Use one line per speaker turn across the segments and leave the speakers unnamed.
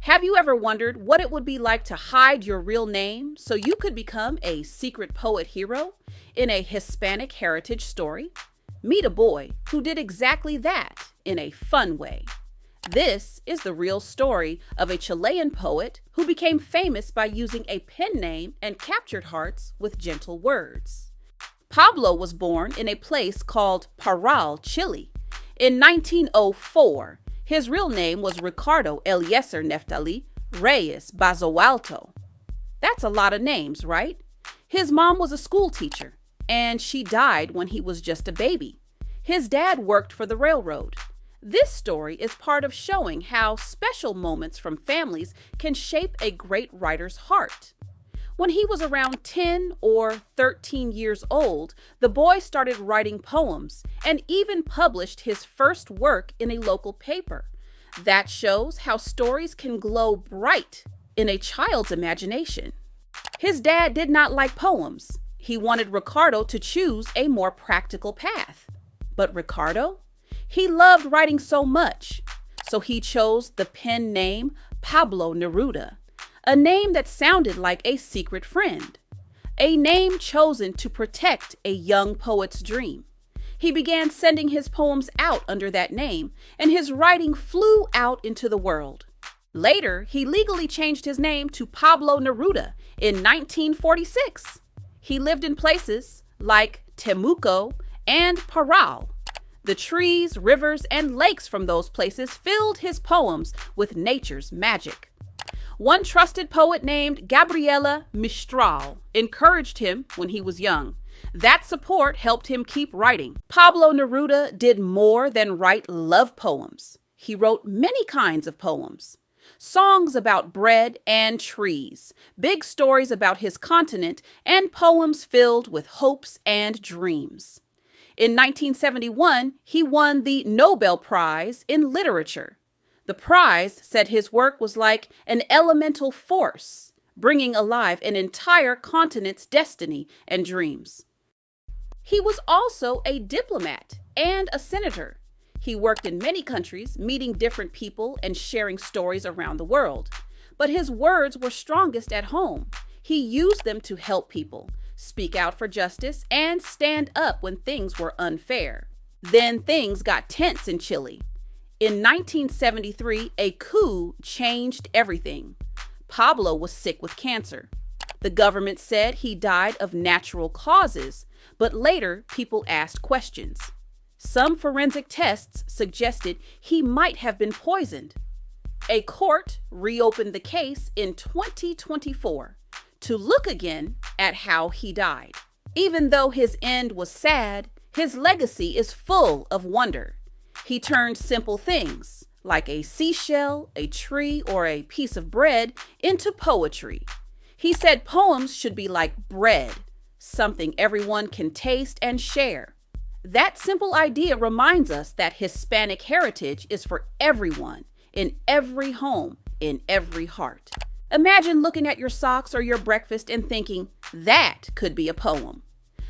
Have you ever wondered what it would be like to hide your real name so you could become a secret poet hero in a Hispanic heritage story? Meet a boy who did exactly that in a fun way. This is the real story of a Chilean poet who became famous by using a pen name and captured hearts with gentle words. Pablo was born in a place called Parral, Chile. In 1904, his real name was Ricardo Eliezer Neftali Reyes Bazoalto. That's a lot of names, right? His mom was a school teacher, and she died when he was just a baby. His dad worked for the railroad. This story is part of showing how special moments from families can shape a great writer's heart. When he was around 10 or 13 years old, the boy started writing poems and even published his first work in a local paper. That shows how stories can glow bright in a child's imagination. His dad did not like poems. He wanted Ricardo to choose a more practical path. But Ricardo? He loved writing so much, so he chose the pen name Pablo Neruda, a name that sounded like a secret friend, a name chosen to protect a young poet's dream. He began sending his poems out under that name, and his writing flew out into the world. Later, he legally changed his name to Pablo Neruda in 1946. He lived in places like Temuco and Parral. The trees, rivers, and lakes from those places filled his poems with nature's magic. One trusted poet named Gabriela Mistral encouraged him when he was young. That support helped him keep writing. Pablo Neruda did more than write love poems. He wrote many kinds of poems. Songs about bread and trees, big stories about his continent, and poems filled with hopes and dreams. In 1971, he won the Nobel Prize in Literature. The prize said his work was like an elemental force, bringing alive an entire continent's destiny and dreams. He was also a diplomat and a senator. He worked in many countries, meeting different people and sharing stories around the world. But his words were strongest at home. He used them to help people, speak out for justice, and stand up when things were unfair. Then things got tense in Chile. In 1973, a coup changed everything. Pablo was sick with cancer. The government said he died of natural causes, but later people asked questions. Some forensic tests suggested he might have been poisoned. A court reopened the case in 2024 to look again at how he died. Even though his end was sad, his legacy is full of wonder. He turned simple things, like a seashell, a tree, or a piece of bread, into poetry. He said poems should be like bread, something everyone can taste and share. That simple idea reminds us that Hispanic heritage is for everyone, in every home, in every heart. Imagine looking at your socks or your breakfast and thinking, that could be a poem.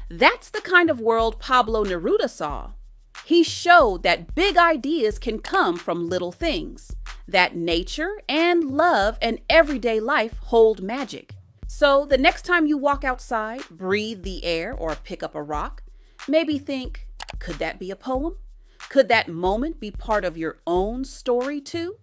That's the kind of world Pablo Neruda saw. He showed that big ideas can come from little things, that nature and love and everyday life hold magic. So the next time you walk outside, breathe the air, or pick up a rock, maybe think, could that be a poem? Could that moment be part of your own story too?